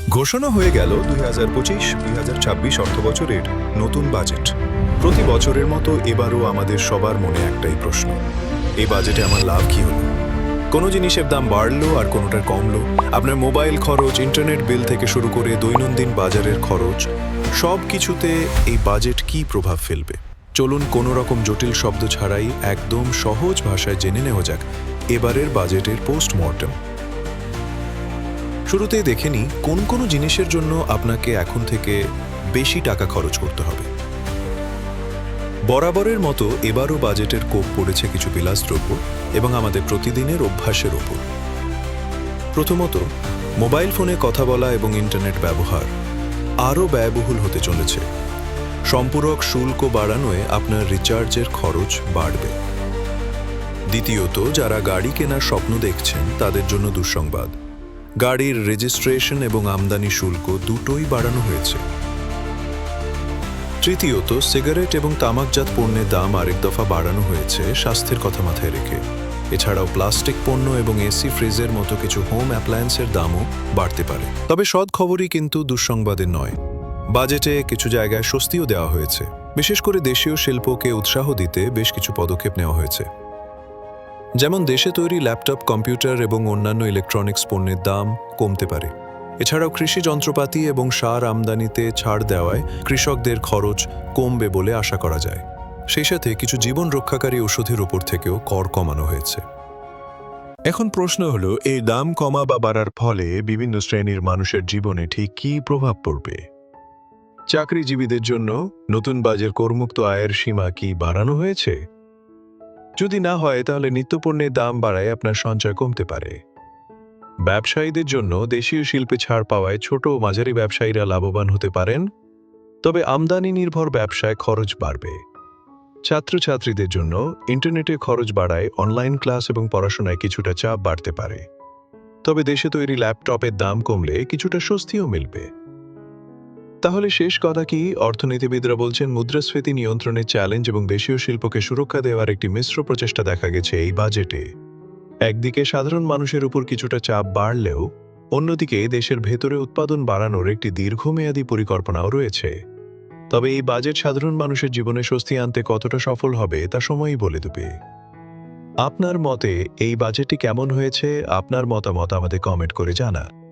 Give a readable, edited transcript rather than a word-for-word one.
ঘোষণা হয়ে গেল 2025-2026 অর্থবছরের নতুন বাজেট। প্রতি বছরের মতো এবারও আমাদের সবার মনে একটাই প্রশ্ন, এই বাজেটে আমার লাভ কি হলো? কোনো জিনিসের দাম বাড়লো আর কোনোটার কমলো। আপনার মোবাইল খরচ, ইন্টারনেট বিল থেকে শুরু করে দৈনন্দিন বাজারের খরচ, সব কিছুতে এই বাজেট কী প্রভাব ফেলবে? চলুন কোনো রকম জটিল শব্দ ছাড়াই একদম সহজ ভাষায় জেনে নেওয়া যাক এবারের বাজেটের পোস্টমর্টেম। শুরুতেই দেখে নিই কোন জিনিসের জন্য আপনাকে এখন থেকে বেশি টাকা খরচ করতে হবে। বরাবরের মতো এবারও বাজেটের কোপ পড়েছে কিছু বিলাসদ্রব্য এবং আমাদের প্রতিদিনের অভ্যাসের ওপর। প্রথমত, মোবাইল ফোনে কথা বলা এবং ইন্টারনেট ব্যবহার আরও ব্যয়বহুল হতে চলেছে। সম্পূরক শুল্ক বাড়ানোয় আপনার রিচার্জের খরচ বাড়বে। দ্বিতীয়ত, যারা গাড়ি কেনার স্বপ্ন দেখছেন তাদের জন্য দুঃসংবাদ, গাড়ির রেজিস্ট্রেশন এবং আমদানি শুল্ক দুটোই বাড়ানো হয়েছে। তৃতীয়ত, সিগারেট এবং তামাকজাত পণ্যের দাম আরেক দফা বাড়ানো হয়েছে স্বাস্থ্যের কথা মাথায় রেখে। এছাড়াও প্লাস্টিক পণ্য এবং এসি ফ্রিজের মতো কিছু হোম অ্যাপ্লায়েন্সের দামও বাড়তে পারে। তবে সৎ খবরই কিন্তু দুঃসংবাদের নয়। বাজেটে কিছু জায়গায় স্বস্তিও দেওয়া হয়েছে। বিশেষ করে দেশীয় শিল্পকে উৎসাহ দিতে বেশ কিছু পদক্ষেপ নেওয়া হয়েছে। যেমন দেশে তৈরি ল্যাপটপ, কম্পিউটার এবং অন্যান্য ইলেকট্রনিক্স পণ্যের দাম কমতে পারে। এছাড়াও কৃষি যন্ত্রপাতি এবং সার আমদানিতে ছাড় দেওয়ায় কৃষকদের খরচ কমবে বলে আশা করা যায়। সেই সাথে কিছু জীবন রক্ষাকারী ওষুধের উপর থেকেও কর কমানো হয়েছে। এখন প্রশ্ন হলো, এই দাম কমা বা বাড়ার ফলে বিভিন্ন শ্রেণীর মানুষের জীবনে ঠিক কী প্রভাব পড়বে? চাকরিজীবীদের জন্য নতুন বাজেট করমুক্ত আয়ের সীমা কি বাড়ানো হয়েছে? যদি না হয় তাহলে নিত্যপণ্যের দাম বাড়ায় আপনার সঞ্চয় কমতে পারে। ব্যবসায়ীদের জন্য দেশীয় শিল্পে ছাড় পাওয়ায় ছোট ও মাঝারি ব্যবসায়ীরা লাভবান হতে পারেন, তবে আমদানি নির্ভর ব্যবসায় খরচ বাড়বে। ছাত্রছাত্রীদের জন্য ইন্টারনেটে খরচ বাড়ায় অনলাইন ক্লাস এবং পড়াশোনায় কিছুটা চাপ বাড়তে পারে। তবে দেশে তৈরি ল্যাপটপের দাম কমলে কিছুটা স্বস্তিও মিলবে। তাহলে শেষ কথা কি? অর্থনীতিবিদরা বলছেন মুদ্রাস্ফীতি নিয়ন্ত্রণের চ্যালেঞ্জ এবং দেশীয় শিল্পকে সুরক্ষা দেওয়ার একটি মিশ্র প্রচেষ্টা দেখা গেছে এই বাজেটে। একদিকে সাধারণ মানুষের উপর কিছুটা চাপ বাড়লেও অন্যদিকে দেশের ভেতরে উৎপাদন বাড়ানোর একটি দীর্ঘমেয়াদী পরিকল্পনাও রয়েছে। তবে এই বাজেট সাধারণ মানুষের জীবনে স্বস্তি আনতে কতটা সফল হবে তা সময়ই বলে দেবে। আপনার মতে এই বাজেটটি কেমন হয়েছে? আপনার মতামত আমাদের কমেন্ট করে জানান।